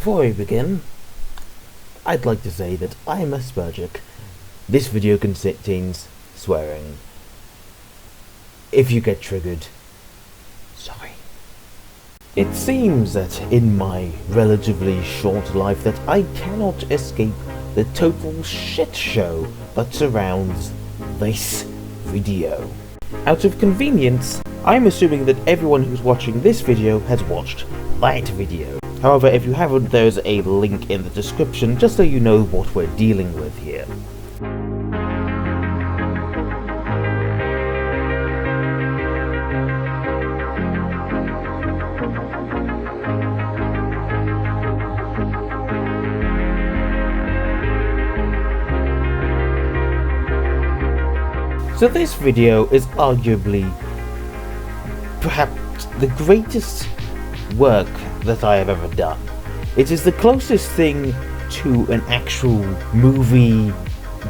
Before we begin, I'd like to say that I'm a Spurgic. This video contains swearing. If you get triggered, sorry. It seems that in my relatively short life that I cannot escape the total shit show that surrounds this video. Out of convenience, I'm assuming that everyone who's watching this video has watched that video. However, if you haven't, there's a link in the description just so you know what we're dealing with here. So this video is arguably perhaps the greatest work that I have ever done. It is the closest thing to an actual movie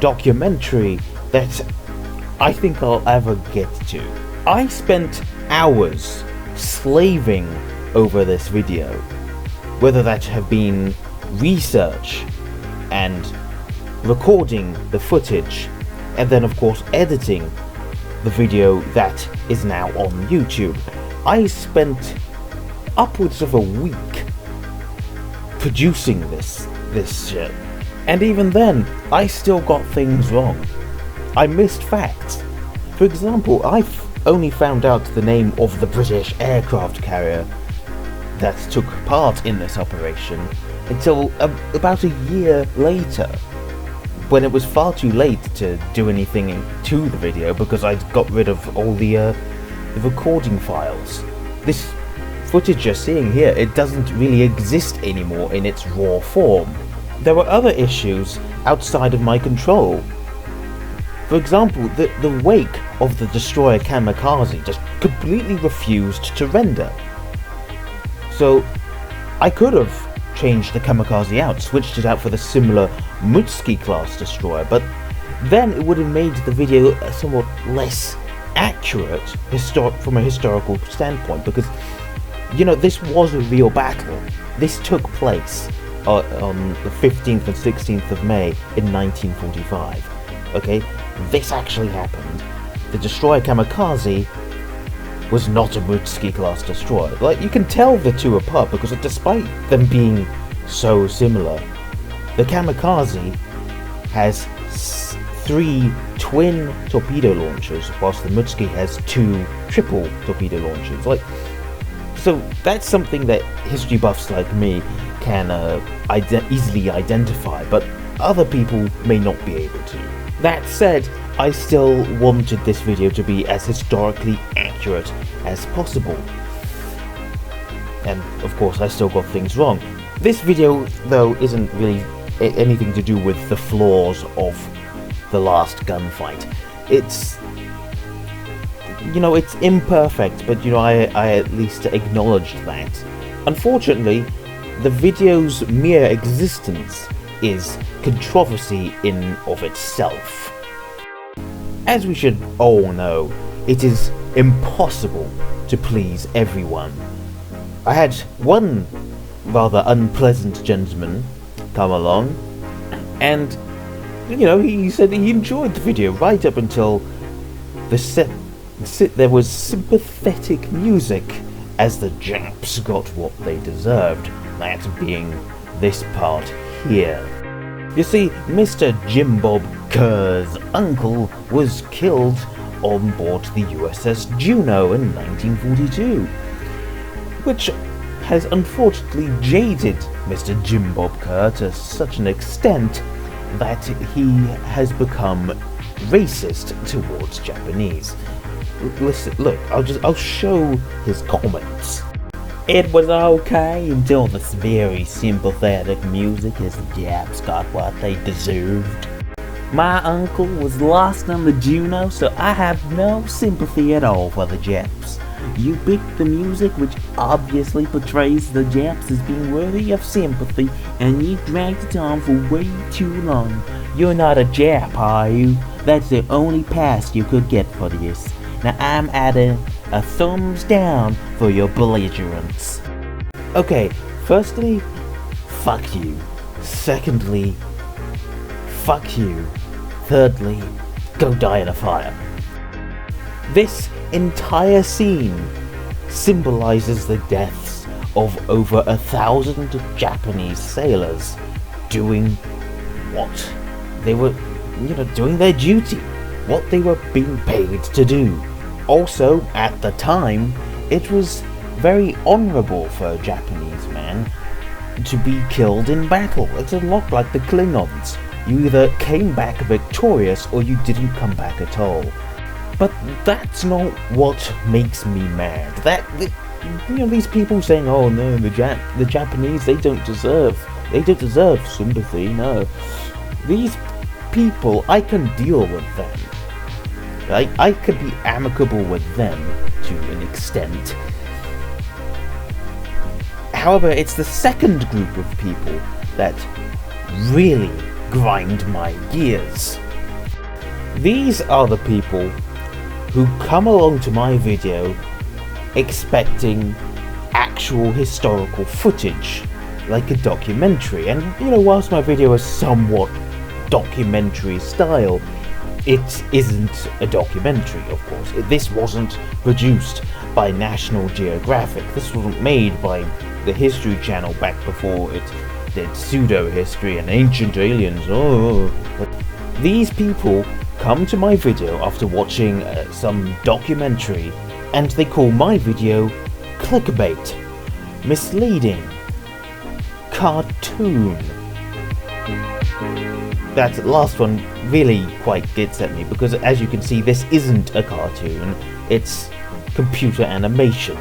documentary that I think I'll ever get to. I spent hours slaving over this video, whether that have been research and recording the footage, and then of course editing the video that is now on YouTube. I spent upwards of a week producing this shit, and even then I still got things wrong. I missed facts. For example, I only found out the name of the British aircraft carrier that took part in this operation until about a year later, when it was far too late to do anything to the video because I'd got rid of all the recording files. This footage you're seeing here, it doesn't really exist anymore in its raw form. There were other issues outside of my control. For example, the wake of the destroyer Kamikaze just completely refused to render. So I could have changed the Kamikaze out, switched it out for the similar Mutsuki class destroyer, but then it would have made the video somewhat less accurate from a historical standpoint, because, you know, this was a real battle. This took place on the 15th and 16th of May in 1945. Okay, this actually happened. The destroyer Kamikaze was not a Mutsuki class destroyer. Like, you can tell the two apart because despite them being so similar, the Kamikaze has 3 twin torpedo launchers, whilst the Mutsuki has 2 triple torpedo launchers. Like, so that's something that history buffs like me can easily identify, but other people may not be able to. That said, I still wanted this video to be as historically accurate as possible. And of course I still got things wrong. This video though isn't really anything to do with the flaws of the last gunfight. It's, you know, it's imperfect, but you know, I at least acknowledged that. Unfortunately, the video's mere existence is controversy in of itself. As we should all know, it is impossible to please everyone. I had one rather unpleasant gentleman come along, and, you know, he said he enjoyed the video right up until there was sympathetic music as the Japs got what they deserved, that being this part here. You see, Mr. Jim Bob Kerr's uncle was killed on board the USS Juno in 1942, which has unfortunately jaded Mr. Jim Bob Kerr to such an extent that he has become racist towards Japanese. Listen, look, I'll show his comments. It was okay until this very sympathetic music as the Japs got what they deserved. My uncle was lost on the Juno, so I have no sympathy at all for the Japs. You picked the music which obviously portrays the Japs as being worthy of sympathy, and you dragged it on for way too long. You're not a Jap, are you? That's the only pass you could get for this. Now I'm adding a thumbs down for your belligerence. Okay, firstly, fuck you. Secondly, fuck you. Thirdly, go die in a fire. This entire scene symbolizes the deaths of over 1,000 Japanese sailors doing what they were, doing their duty, what they were being paid to do. Also, at the time, it was very honorable for a Japanese man to be killed in battle. It's a lot like the Klingons. You either came back victorious or you didn't come back at all. But that's not what makes me mad. These people saying, "Oh no, the Japanese, they don't deserve sympathy." No, these people, I can deal with them. I could be amicable with them to an extent. However, it's the second group of people that really grind my gears. These are the people who come along to my video expecting actual historical footage, like a documentary. And whilst my video is somewhat documentary style, it isn't a documentary, of course. This wasn't produced by National Geographic. This wasn't made by the History Channel back before it did pseudo-history and ancient aliens. But these people come to my video after watching some documentary, and they call my video clickbait, misleading, cartoon. That last one really quite gets at me, because as you can see, this isn't a cartoon, it's computer animation.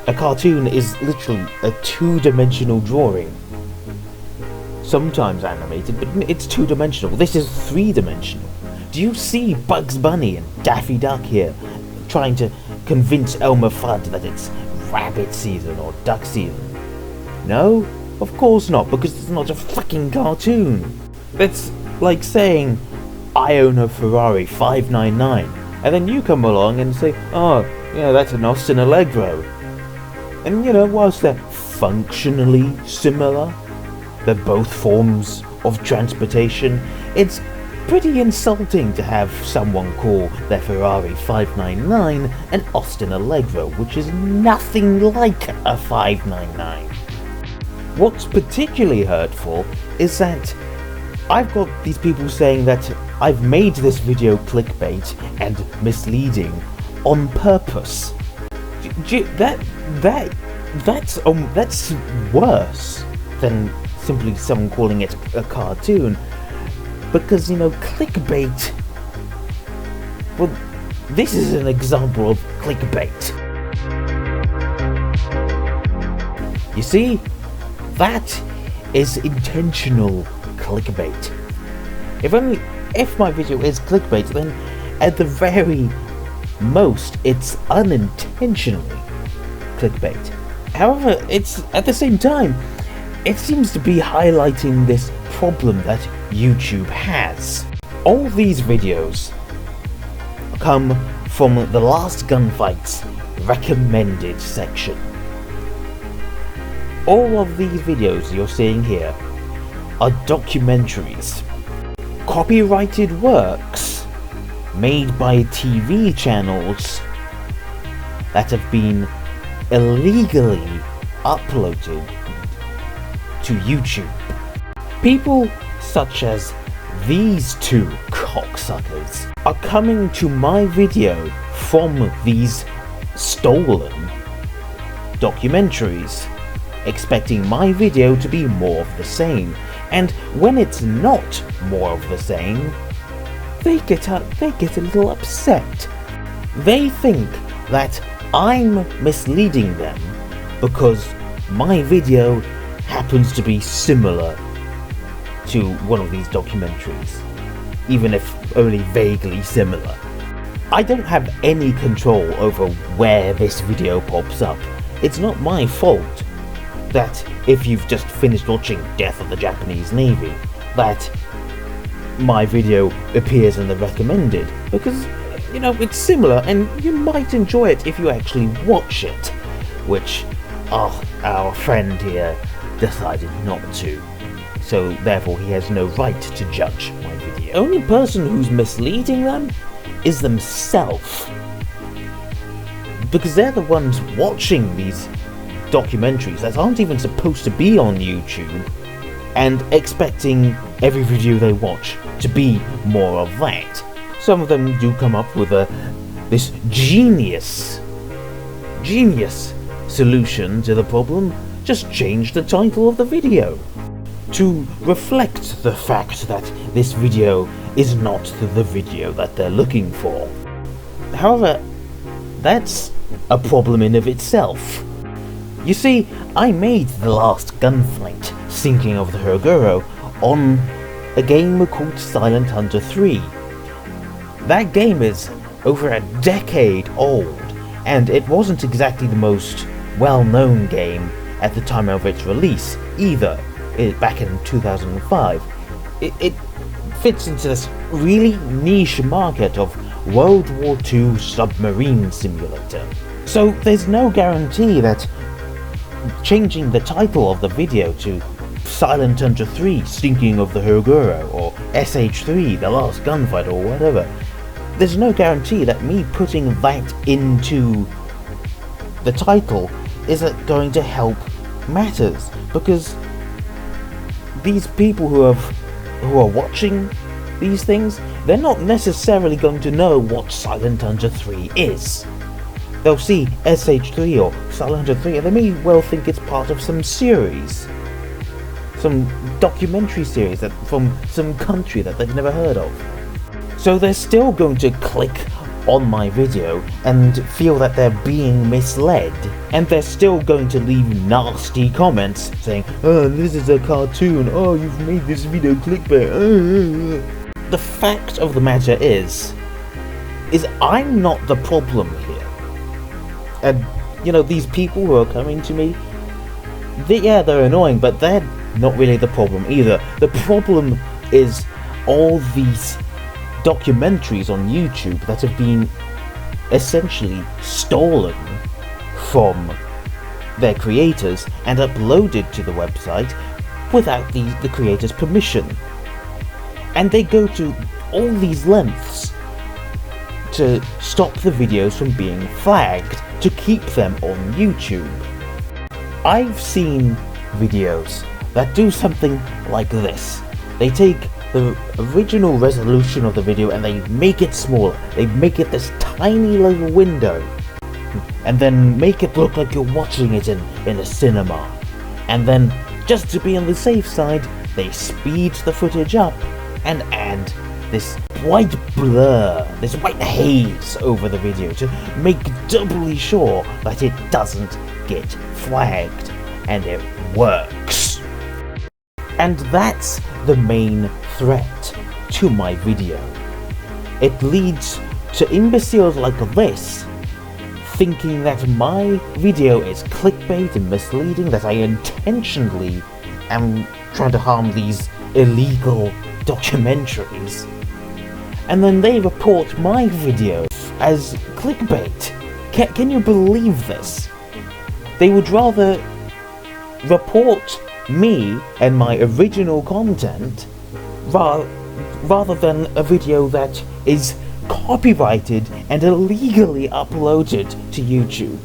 A cartoon is literally a two-dimensional drawing. Sometimes animated, but it's two-dimensional. This is three-dimensional. Do you see Bugs Bunny and Daffy Duck here trying to convince Elmer Fudd that it's rabbit season or duck season? No? Of course not, because it's not a fucking cartoon. That's like saying, I own a Ferrari 599, and then you come along and say, oh, that's an Austin Allegro. And whilst they're functionally similar, they're both forms of transportation, it's pretty insulting to have someone call their Ferrari 599 an Austin Allegro, which is nothing like a 599. What's particularly hurtful is that I've got these people saying that I've made this video clickbait and misleading on purpose. That's worse than simply someone calling it a cartoon, because clickbait, well, this is an example of clickbait. You see, that is intentional clickbait. If my video is clickbait, then at the very most it's unintentionally clickbait. However, it's at the same time, it seems to be highlighting this problem that YouTube has. All these videos come from the Last Gunfight's recommended section. All of these videos you're seeing here are documentaries, copyrighted works made by TV channels that have been illegally uploaded to YouTube. People such as these two cocksuckers are coming to my video from these stolen documentaries, expecting my video to be more of the same, and when it's not more of the same, they get a little upset. They think that I'm misleading them because my video happens to be similar to one of these documentaries, even if only vaguely similar. I don't have any control over where this video pops up. It's not my fault that if you've just finished watching Death of the Japanese Navy, that my video appears in the recommended, because it's similar and you might enjoy it if you actually watch it, which our friend here decided not to. So therefore he has no right to judge my video. The only person who's misleading them is themselves. Because they're the ones watching these documentaries that aren't even supposed to be on YouTube and expecting every video they watch to be more of that. Some of them do come up with this genius solution to the problem. Just change the title of the video to reflect the fact that this video is not the video that they're looking for. However, that's a problem in of itself. You see, I made the last gunfight, Sinking of the Hoguro, on a game called Silent Hunter 3. That game is over a decade old, and it wasn't exactly the most well-known game at the time of its release either. Back in 2005. It fits into this really niche market of World War II submarine simulator. So there's no guarantee that changing the title of the video to Silent Hunter 3 Sinking of the Hoguro or SH3 The Last Gunfight or whatever, there's no guarantee that me putting that into the title isn't going to help matters, because these people who are watching these things, they're not necessarily going to know what Silent Hunter 3 is. They'll see SH3 or Silent Hunter 3 and they may well think it's part of some series, some documentary series from some country that they've never heard of. So they're still going to click on my video and feel that they're being misled, and they're still going to leave nasty comments saying, "Oh, this is a cartoon, oh, you've made this video clickbait." The fact of the matter is I'm not the problem here. And these people who are coming to me, they're annoying, but they're not really the problem either. The problem is all these documentaries on YouTube that have been essentially stolen from their creators and uploaded to the website without the creators' permission. And they go to all these lengths to stop the videos from being flagged, to keep them on YouTube. I've seen videos that do something like this. They take the original resolution of the video and they make it smaller. They make it this tiny little window and then make it look like you're watching it in a cinema. And then, just to be on the safe side, they speed the footage up and add this white blur, this white haze over the video to make doubly sure that it doesn't get flagged. And it works. And that's the main threat to my video. It leads to imbeciles like this thinking that my video is clickbait and misleading, that I intentionally am trying to harm these illegal documentaries. And then they report my video as clickbait. Can you believe this? They would rather report me and my original content rather than a video that is copyrighted and illegally uploaded to YouTube.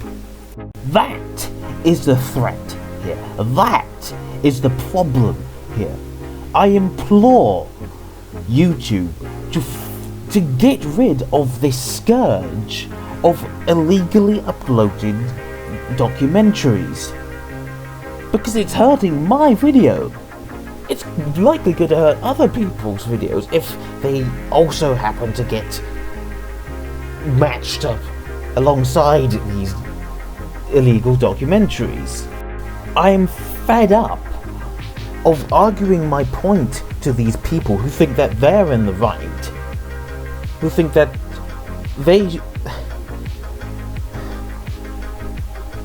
That is the threat here. That is the problem here. I implore YouTube to get rid of this scourge of illegally uploaded documentaries, because it's hurting my video. It's likely going to hurt other people's videos if they also happen to get matched up alongside these illegal documentaries. I am fed up of arguing my point to these people who think that they're in the right, who think that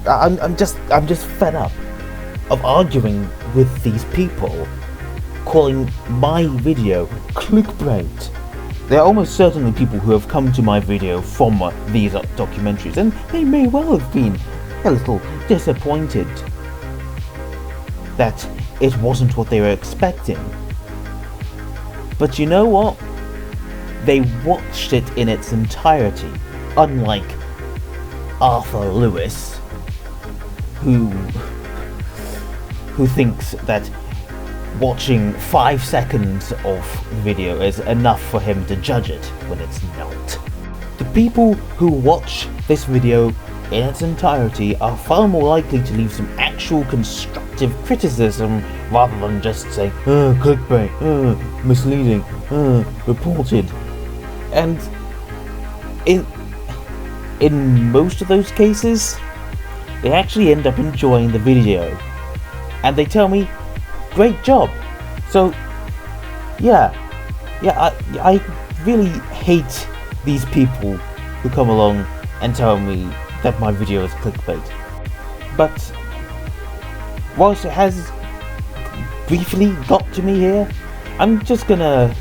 I'm just fed up of arguing with these people, calling my video clickbait. There are almost certainly people who have come to my video from these documentaries, and they may well have been a little disappointed. that it wasn't what they were expecting. But you know what? They watched it in its entirety, unlike Arthur Lewis, who thinks that watching 5 seconds of video is enough for him to judge it when it's not. The people who watch this video in its entirety are far more likely to leave some actual constructive criticism rather than just saying, clickbait, misleading, reported. And in most of those cases, they actually end up enjoying the video. And they tell me, great job. So, yeah, I really hate these people who come along and tell me that my video is clickbait. But whilst it has briefly got to me here, I'm just gonna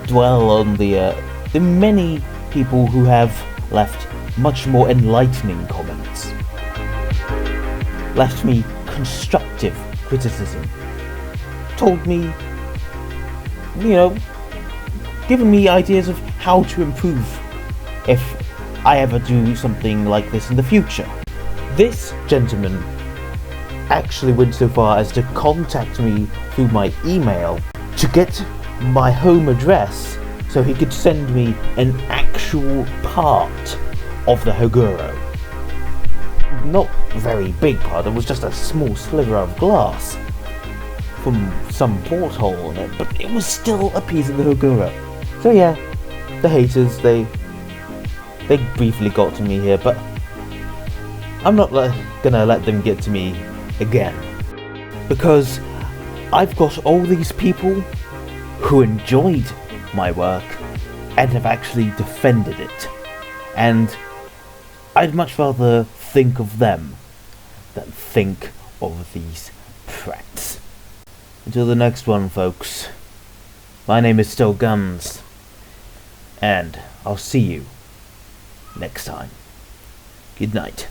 dwell on the many people who have left much more enlightening comments, left me constructive criticism, told me, given me ideas of how to improve if I ever do something like this in the future. This gentleman actually went so far as to contact me through my email to get my home address so he could send me an actual part of the Hoguro. Not a very big part, it was just a small sliver of glass from some porthole in it, but it was still a piece of the Hoguro. So yeah, the haters, they briefly got to me here, but I'm not gonna let them get to me again, because I've got all these people who enjoyed my work and have actually defended it, and I'd much rather think of them than think of these prats. Until the next one, folks, my name is still Guns, and I'll see you next time. Good night.